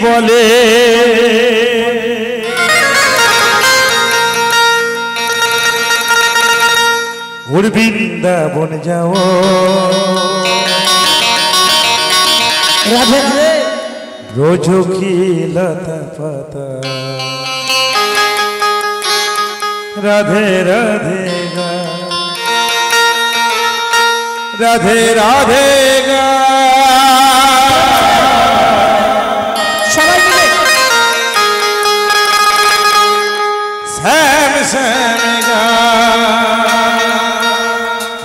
বলে ওর বৃন্দাবন যাও রাধে রাধে ব্রজ কি লতা পাতা রাধে রাধে গা রাধে রাধে গা সবাই মিলে শ্যাম শ্যাম গা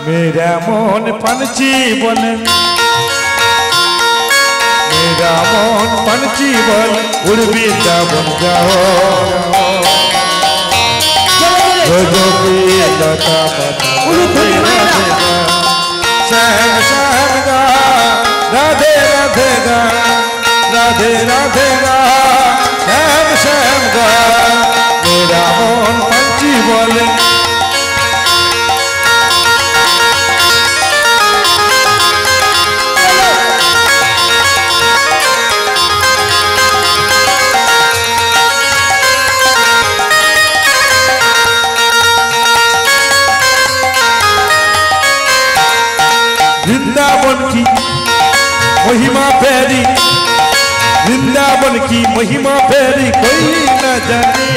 मेरा मन पंछी बोले मेरा मन पंछी बोल उड़ वृंदावन जाओ जो की लता श्याम श्याम गा राधे राधे गा राधे राधे गा श्याम श्याम गा मेरा मन पंछी बोले वृंदावन की महिमा फेरी वृंदावन की महिमा फेरी कोई न जाने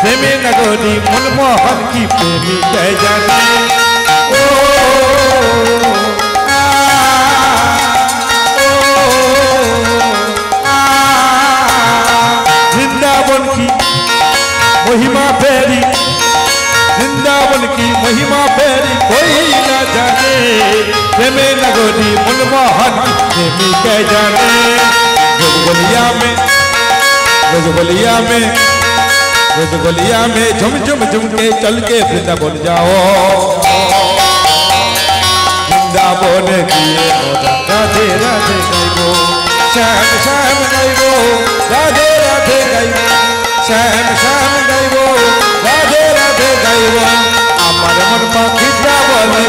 प्रेमे नगरी मनमोहन की प्रेमी कह जाने ओ वृंदावन की महिमा फेरी वृंदावन की महिमा फेरी कोई न जाने प्रेमे नगरी मनमोहन प्रेमी कह जाने रजगोलिया में झुम झुम झुम के चल के वृंदावन जाओ वृंदावन किए राधे राधे गाइबो श्याम श्याम गाइबो राधे राधे गाइबो श्याम श्याम गाइबो राधे राधे गाइबो আমার মন পাখিটা বলে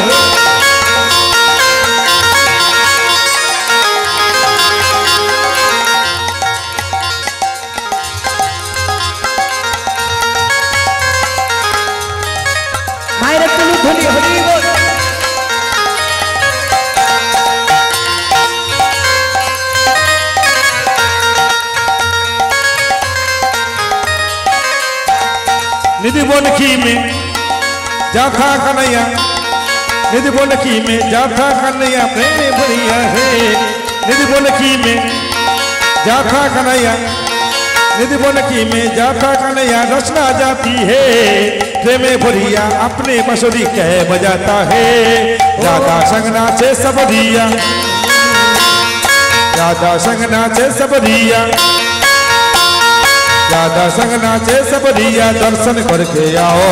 মায়ের তুলু ধনি হরি বল निधि बोनखी में जाथा कन्हैया निधि बोनखी में जाथा कन्हैया प्रेम भरिया है निधि बोनखी में जाथा कन्हैया निधि बोनखी में जाथा कन्हैया रचना जाती है प्रेम भरिया अपने बसुरी कह बजाता है राधा संगना से सबरिया राधा संगना से सबरिया राधा संग नाचे सबरिया दर्शन करके आओ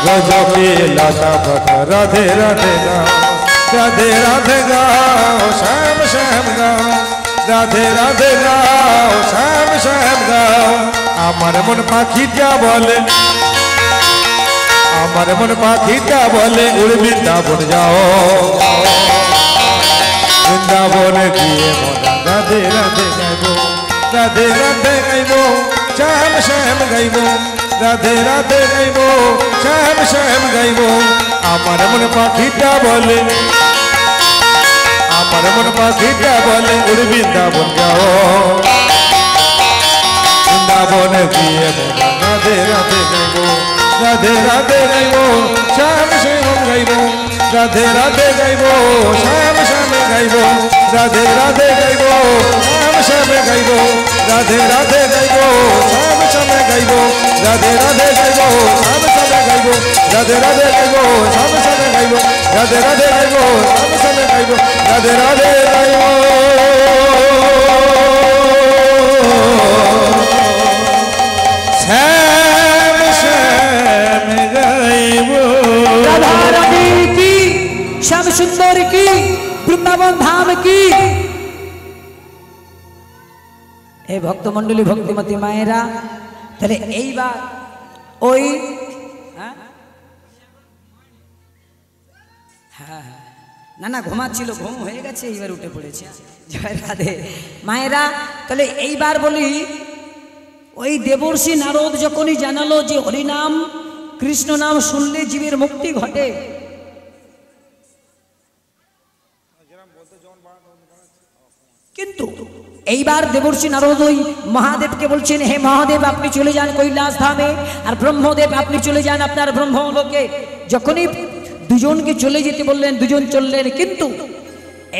रोजो की लाता पता राधे राधे गाओ राधे राधे गाओ श्याम श्याम गाओ राधे राधे गाओ श्याम श्याम गाओ আমার মন পাখিটা বলে আমার মন পাখিটা বলে উড় বৃন্দাবন যাও বৃন্দাবন গিয়ে মনা রাধে রাধে গাইবো राधे राधे गाइबो श्याम श्याम गाइबो राधे राधे गाइबो श्याम श्याम गाइबो আমার মন পাখিটা বলে আমার মন পাখিটা বলে উড় বৃন্দাবন যাও বৃন্দাবন গিয়ে রাধে রাধে গাইবো রাধে রাধে গাইবো শ্যাম শ্যাম গাইবো राधे राधे गाइबो श्याम श्याम गाइबो राधे राधे गाइबो श्याम श्याम गाइबो राधे राधे गाइबो श्याम श्याम गाइबो राधे राधे गाइबो श्याम श्याम गाइबो राधे राधे गाइबो श्याम श्याम गाइबो राधे राधे गाइबो श्याम श्याम गाइबो राधे राधे गाइबो श्याम श्याम गाइबो राधा रानी की श्याम सुंदर की वृंदावन धाम की এই ভক্তমণ্ডলী ভক্তিমতী মায়েরা তাহলে এইবার ওই না না ঘুমাচ্ছিল, ঘুম হয়ে গেছে, এইবার উঠে পড়েছে। জয় রাধে মায়েরা। তাহলে এইবার বলি, ওই দেবর্ষি নারদ যখনই জানালো যে হরিনাম কৃষ্ণ নাম শুনলে জীবের মুক্তি ঘটে, কিন্তু এইবার দেবর্ষি নারদ ওই মহাদেবকে বলছেন, হে মহাদেব আপনি চলে যান কৈলাস ধামে, আর ব্রহ্মদেব আপনি চলে যান আপনার ব্রহ্মলোকে। যখনই দুজনকে চলে যেতে বললেন, দুজন চললেন। কিন্তু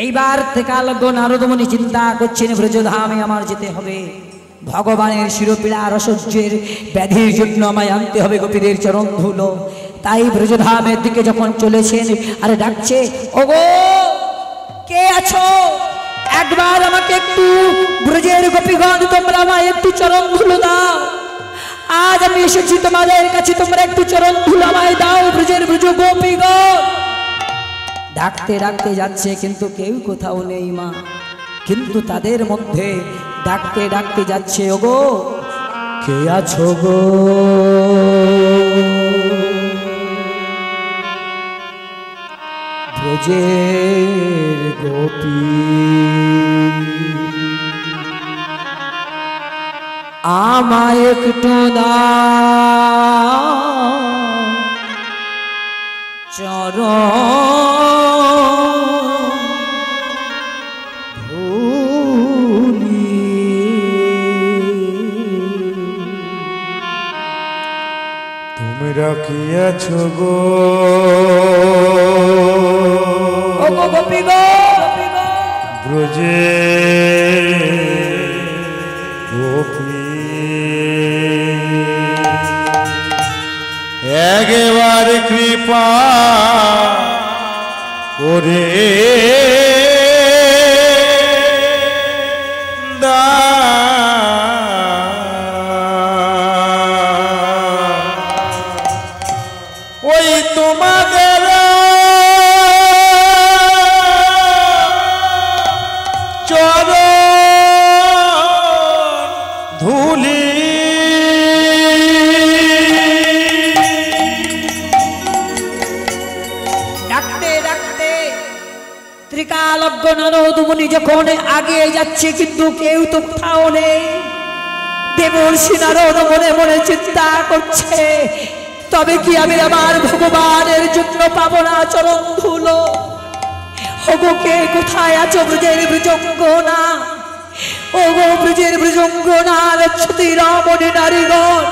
এইবার ত্রিকালজ্ঞ নারদমুনি চিন্তা করছেন, ব্রজধামে আমার যেতে হবে, ভগবানের শিরোপীড়া রসহ্যের ব্যাধির জন্য আমায় আনতে হবে গোপীদের চরণ ধুলো। তাই ব্রজধামের দিকে যখন চলেছেন, আরে ডাকছে, ওগো কে আছো, একবার আমাকে একটু ব্রজের গোপীগণ তোমরা আমায় একটু চরণ ধুলো দাও, আজ আমি এসেছি তোমাদের কাছে, তোমরা একটু চরণ ধুলো আমায় দাও ব্রজের ব্রজ গোপীগণ। ডাকতে ডাকতে যাচ্ছে, কিন্তু কেউ কোথাও নেই মা। কিন্তু তাদের মধ্যে ডাকতে ডাকতে যাচ্ছে, ওগো কে আছো গো, ব্রজের গোপী আমায় একটু দাও চরণ ধুলি। তোমরা কি আছো গো, গোপী গো, ব্রজে গোপী একবার কৃপা করে ওই তোমাদের চরণ ধুলি। ডাকতে ডাকতে ত্রিকালজ্ঞ নারদ মুনি যখন আগে যাচ্ছে, কিন্তু কেউ তো কোথাও নেই। দেবর্ষি নারদ মনে মনে চিন্তা করছে, তবে কি আমি আমার ভগবানের জন্য পাবো না চরণ ধুলো? ওগো কে কোথায় আছো ব্রজের ব্রজঙ্গনা, ওগো ব্রজের ব্রজঙ্গনা রক্ষতি রমণী নারীগণ,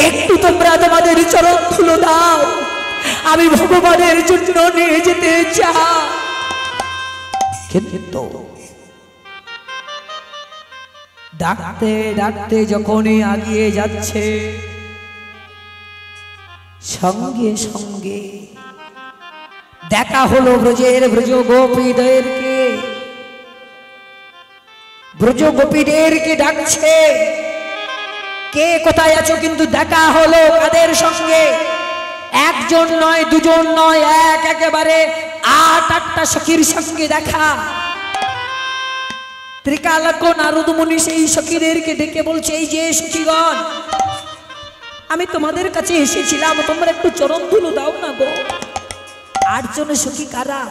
একটু তোমরা তোমাদের চরণ ধুলো দাও, আমি ভগবানের জন্য নিয়ে যেতে চাই। কিন্তু ডাকতে ডাকতে যখনই আগিয়ে যাচ্ছে, সঙ্গে সঙ্গে দেখা হলো ব্রজের ব্রজ গোপীদেরকে। ব্রজ গোপীদেরকে ডাকছে, কে কোথায় আছো? কিন্তু দেখা হলো কাদের সঙ্গে? একজন নয়, দুজন নয়, একেবারে ৮-৮টা সখীর সঙ্গে দেখা। ত্রিকালজ্ঞ নারদ মুনি সেই সখীদেরকে ডেকে বলছে, এই যে সখীগণ, আমি তোমাদের কাছে এসেছিলাম, তোমরা একটু চরণ ধুলো দাও না গো। ৮ জন সখী কারা?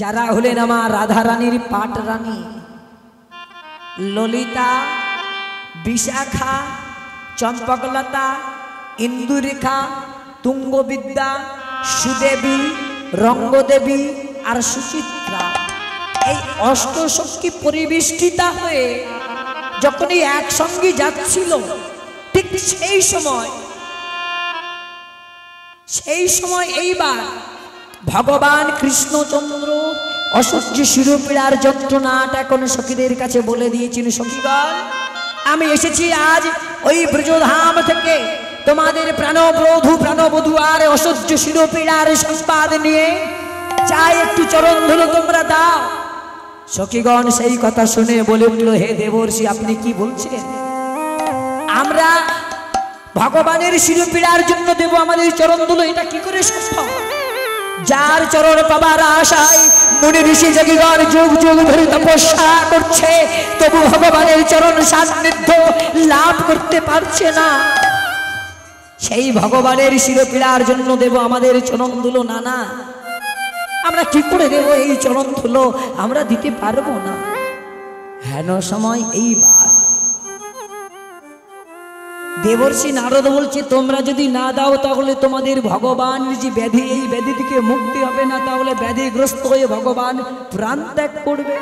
যারা হলেন আমার রাধা রানীর পাট রানী, ললিতা, বিশাখা, চম্পকলতা, ইন্দুরেখা, তুঙ্গবিদ্যা, সুদেবী, রঙ্গদেবী আর সুচিত্রা। এই অষ্টসখী পরিবেষ্টিতা হয়ে যখনই একসঙ্গে যাচ্ছিল, ঠিক সেই সময় এইবার ভগবান কৃষ্ণচন্দ্র অসহ্য শিরোপীড়ার যন্ত্রণাটা এখন সখীদের কাছে বলে দিয়েছেন, সখীগণ আমি এসেছি আজ ওই ব্রজধাম থেকে তোমাদের প্রাণবধূ আর অসহ্য শিরোপীড়ার সংবাদ নিয়ে, চাই একটু চরণ ধুলো তোমরা দাও। সখীগণ সেই কথা শুনে বলে উঠল, হে দেবর্ষি আপনি কি বলছেন? আমরা ভগবানের শিরোপীড়ার জন্য দেব আমাদের চরণ ধুলো, এটা কি করে সম্ভব? যার চরণ পাবার আশায় মুনি ঋষি যোগীগণ যুগ যুগ ধরে তপস্যা করছে, তবু ভগবানের চরণ সান্নিধ্য লাভ করতে পারছে না। সেই ভগবানের শিরোপীড়ার জন্য দেব আমাদের চরণ ধুলো? না না, আমরা কি করে দেব এই চরণ ধুলো? আমরা দিতে পারবো না। হেন সময় এইবার দেবর্ষি নারদ বলছে, তোমরা যদি না দাও তাহলে তোমাদের ভগবান যে ব্যাধি, এই ব্যাধি থেকে মুক্তি হবে না, তাহলে ব্যাধিগ্রস্ত হয়ে ভগবান প্রাণ ত্যাগ করবে।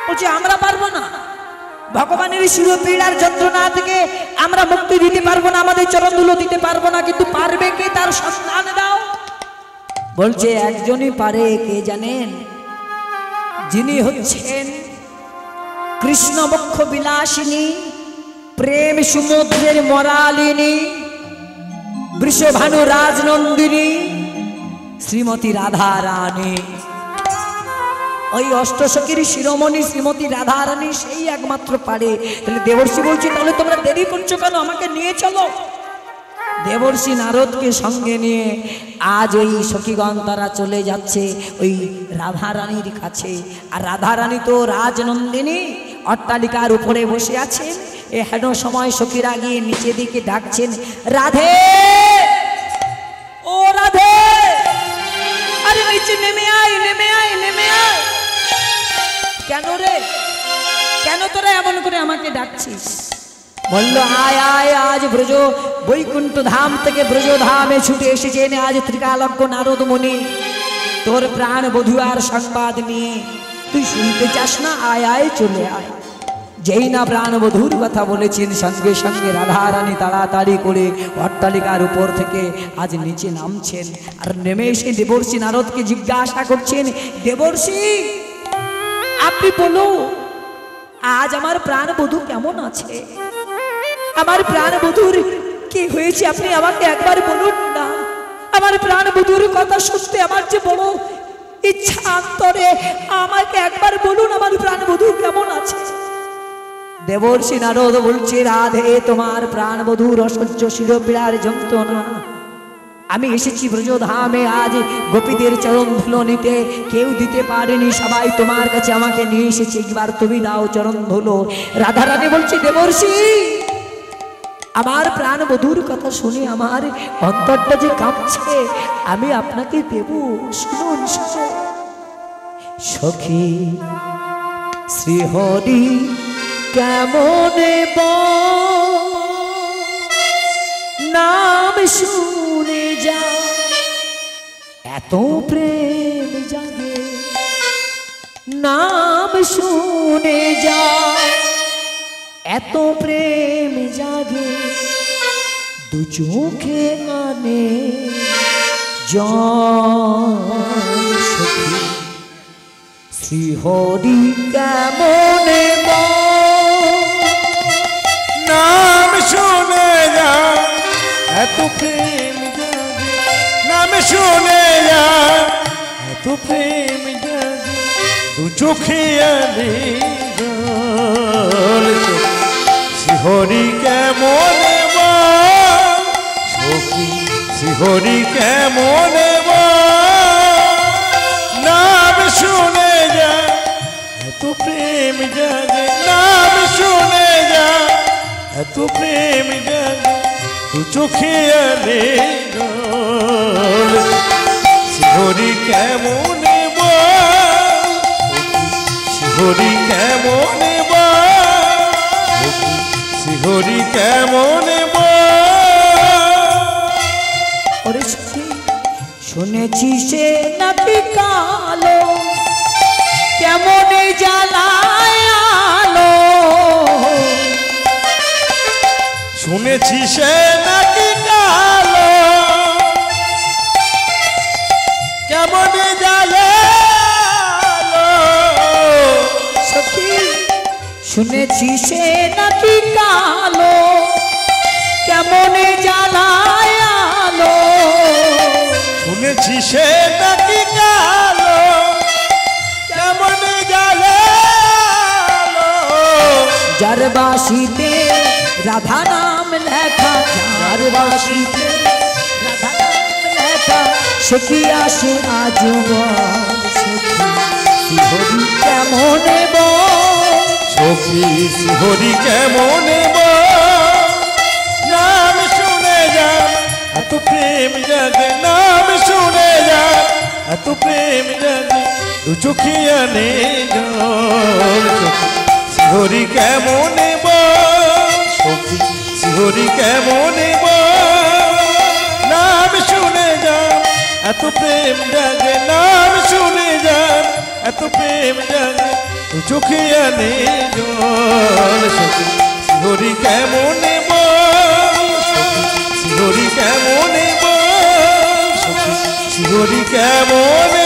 বলছে আমরা পারবো না, ভগবানের শিরপীড়ার যন্ত্রণা থেকে আমরা মুক্তি দিতে পারবো না, আমাদের চরণধুলো দিতে পারবো না, কিন্তু পারবে কে তার সন্ধান দাও। বলছে একজনই পারে, কে জানেন? যিনি হচ্ছেন কৃষ্ণ বক্ষ বিলাসিনী, প্রেম সমুদ্রের মরালিনী, বৃষভানু রাজনন্দিনী, শ্রীমতী রাধা রানী। ওই অষ্টসখীর শিরোমণি শ্রীমতী রাধা রানী সেই একমাত্র পারে। তাহলে দেবর্ষি বলছি, তাহলে তোমরা দেরি করছো কেন? আমাকে নিয়ে চলো। দেবর্ষি নারদকে সঙ্গে নিয়ে আজ ওই সখীগণ তারা চলে যাচ্ছে ওই রাধা রানীর কাছে। আর রাধা রানী তো রাজনন্দিনী, অট্টালিকার উপরে বসে আছেন। এ হেন সময় সখীরা গিয়ে নিচে দিকে ডাকছেন, রাধে, ও রাধে, আরে নিচে নেমে আয়, নেমে আয়, নেমে আয়। কেন রে, কেন তোরা এমন করে আমাকে ডাকছিস? বলল, আয় আয়, আজ ব্রজ বৈকুণ্ঠ ধাম থেকে ব্রজ ধামে ছুটে এসেছেন আজ ত্রিকালজ্ঞ নারদ মুনি তোর প্রাণ বধূ আর সংবাদ নিয়ে। তুই শুনতে চাস না? আয় আয়, চলে আয়। যেই না প্রাণ বধূর কথা বলেছেন, সঙ্গে সঙ্গে রাধা রানী তাড়াতাড়ি করে অট্টালিকার উপর থেকে আজ নিচে নামছেন। আর নেমে এসে দেবর্ষি নারদকে জিজ্ঞাসা করছেন, দেবর্ষি আপনি বলুন, আজ আমার প্রাণ বধূ কেমন আছে? আমার প্রাণ বধূর কি হয়েছে আপনি আমাকে একবার বলুন না। আমার প্রাণ বধূর কথা শুনতে আমার যে বড় ইচ্ছা অন্তরে, আমাকে একবার বলুন আমার প্রাণ বধূ কেমন আছে। দেবর্ষি নারদ বলছে, রাধে, তোমার প্রাণ বধূর অসহ্য শিরপীড়ার যন্ত্রণা। আমি এসেছি ব্রজধামে আজ গোপীদের চরণ ধুলো নিতে, কেউ দিতে পারেনি, সবাই তোমার কাছে আমাকে নিয়ে এসেছে, একবার তুমি দাও চরণ ধুলো। রাধা রানী বলছি, দেবর্ষি আমার প্রাণ বধূর কথা শুনে আমার অন্তরটা যে কাঁপছে, আমি আপনাকে দেব, শুনুন। সখী শ্রীহরি কেমনে নাম শুনে যা, এত প্রেম জাগে নাম শুনে যা, এত প্রেম জাগে দু চোখে আনে সখী শ্রীহরি কেমনে নাম শুনে যা, এত প্রেম জাগে, নাম শুনে যা, এত প্রেম জাগে দু চোখে আনে জল। শ্রীহরি কেমনে সখী, শ্রীহরি কেমনে নাম শুনে যা, এত প্রেম জাগে, নাম শুনে যা, এত প্রেম জাগে দু চোখে আনে জল। শ্রীহরি কেমনে শ্রীহরি কেমনে শ্রীহরি কেমনে। শুনেছি সে নাকি কালো, কেমনে জ্বালায় আলো। শুনেছি সে নাকি কালো, কেমনে জ্বালে আলো। সখী শুনেছি সে নাকি কালো, কেমনে জ্বালায় আলো। শুনেছি সে নাকি কালো, কেমনে জ্বালে আলো। যার বাঁশিতে রাধা নাম লেখা, যার বাঁশিতে রাধা নাম লেখা, সে কি আসে আজীবন। শ্রীহরি কেমনে সখী শ্রীহরি কেমনে নাম শুনে যা, এত প্রেম জাগে নাম শুনে যা, এত এত প্রেম জাগে দু চোখিয়া নে জল শিহরি কেমনে সখী শিহরি কেমনে নাম শুনে যান এত প্রেম জাগে নাম শুনে যান এত প্রেম জাগে দু চোখিয়া নে জল সখী শিহরি কেমনে শিহরি কেমনে সখী শিহরি কেমনে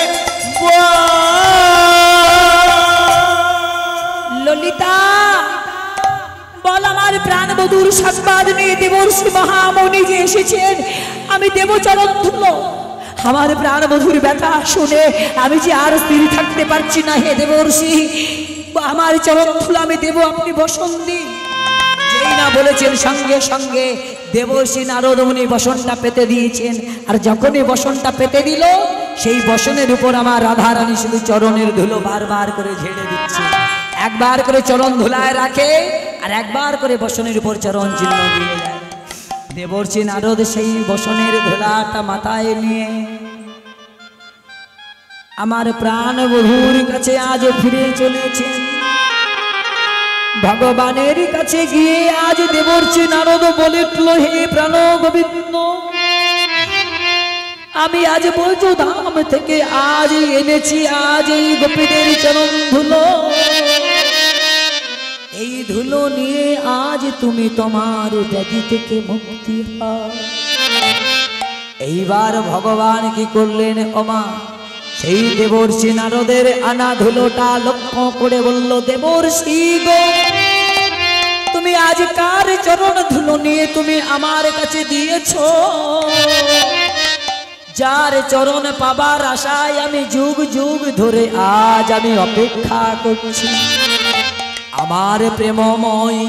ললিতা বল আমার প্রাণবধূর সংবাদ নিয়ে দেবর্ষি মহামণি যে এসেছেন, আমি দেবচরণ ধুলো আমার প্রাণবধূর ব্যথা শুনে আমি যে আর স্থির থাকতে পারছি না। হে দেবর্ষি আমার চরণ ধুলো আমি দেব, আপনি বসন দিন। যেই না বলেছেন সঙ্গে সঙ্গে দেবর্ষি নারদ মুনি বসনটা পেতে দিয়েছেন। আর যখনই বসনটা পেতে দিল সেই বসনের উপর আমার রাধারানী শুধু চরণের ধুলো বারবার করে ঝেড়ে দিচ্ছে। একবার করে চরণ ধুলায় রাখে আর একবার করে বসনের উপর চরণ চিহ্ন দিয়ে যায়। দেবর্ষি নারদ সেই বসনের ধুলাটা মাথায় নিয়ে আমার প্রাণবধূর কাছে আজ ফিরে চলেছেন। ভগবানের কাছে গিয়ে আজ দেবর্ষি নারদ বলে উঠল, হে প্রাণ গোবিন্দ আমি আজ বৈজ ধাম থেকে আজ এনেছি আজ এই গোপীদের চরণ ধুলো। এই ধুলো নিয়ে আজ তুমি তোমার ব্যাধি থেকে মুক্তি পাও। এইবার ভগবান কি করলেন, ওমা সেই দেবর্ষি নারদের আনা ধুলোটা লক্ষ্য করে বলল, দেবর্ষি গো তুমি আজ কার চরণ ধুলো নিয়ে তুমি আমার কাছে দিয়েছো? যার চরণ পাবার আশায় আমি যুগ যুগ ধরে আজ আমি অপেক্ষা করছি। আমার প্রেমময়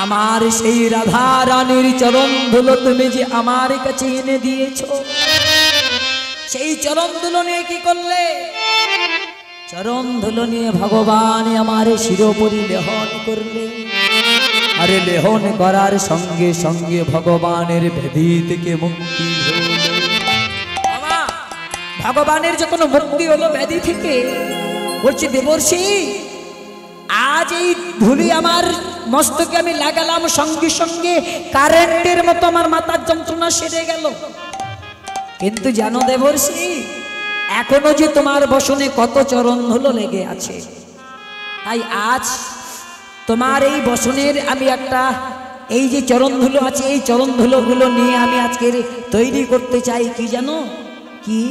আমার সেই রাধা রানীর চরণ ধুলো তুমি যে আমার কাছে এনে দিয়েছো, সেই চরণ ধুলো নিয়ে কি করলে? চরণ ধুলো নিয়ে ভগবান আমার শিরোপরি লেহন করলে। আরে লেহন করার সঙ্গে সঙ্গে ভগবানের ব্যাধি থেকে মুক্তি হলো। ভগবানের যখন মুক্তি হলো ব্যাধি থেকে, বলছি দেবর্ষি আজ এই ধুলি আমার মস্তকে আমি লাগালাম, সঙ্গে সঙ্গে কারেন্টের মতো আমার মাথার যন্ত্রণা সেরে গেল। কিন্তু জানো দেবর্ষি এখনো যে তোমার বসনে কত চরণ ধুলো লেগে আছে। তাই আজ তোমার এই বসনের আমি একটা এই যে চরণ ধুলো আছে এই চরণ ধুলোগুলো নিয়ে আমি আজকের তৈরি করতে চাই। কি জানো কি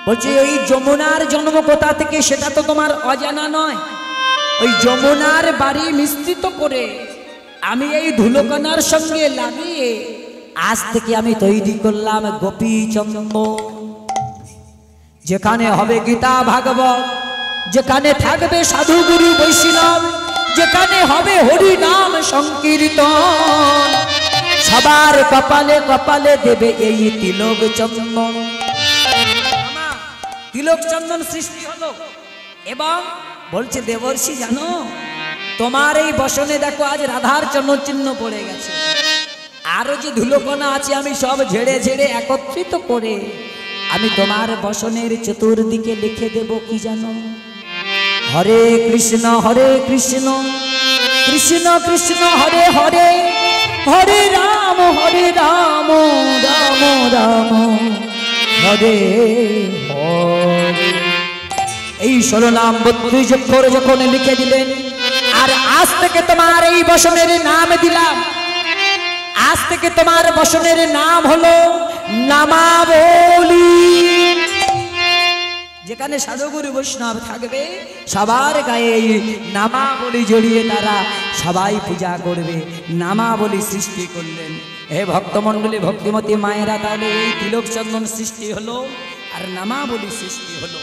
বলছে, ওই যমুনার জন্ম কোথা থেকে সেটা তো তোমার অজানা নয়। ওই যমুনার বাড়ি মিশ্রিত করে আমি এই ধুলোকণার সঙ্গে লাগিয়ে আজ থেকে আমি তৈরি করলাম গোপী চন্দ্র। যেখানে হবে গীতা ভাগবত, যেখানে থাকবে সাধু গুরু বৈষ্ণব, যেখানে হবে হরি নাম সংকীর্তন, সবার কপালে কপালে দেবে এই তিলক চন্দন। তিলক চন্দন সৃষ্টি হলো। এবং বলছে দেবর্ষি জানো তোমার এই বসনে দেখো আজ রাধার চরণ চিহ্ন পড়ে গেছে। আরো যে ধুলোকণা আছে আমি সব ঝেড়ে ঝেড়ে একত্রিত করে আমি তোমার বসনের চতুর্দিকে লিখে দেব। কি জানো, হরে কৃষ্ণ কৃষ্ণ কৃষ্ণ হরে হরে, হরে রাম রাম রাম হরে হরে। এই 16 নাম 32 অক্ষর যখন লিখে দিলেন, আর আজ থেকে তোমার এই বসনের নাম দিলাম, আজ থেকে তোমার বসনের নাম হলো নামাবলী। যেখানে সাধুগুরু বৈষ্ণব থাকবে সবার গায়ে এই নামাবলী জড়িয়ে তারা সবাই পূজা করবে। নামাবলী সৃষ্টি করলেন। হে ভক্তমণ্ডলী ভক্তিমতী মায়েরা, তাহলে এই তিলক চন্দন সৃষ্টি হলো আর নামাবলী সৃষ্টি হলো।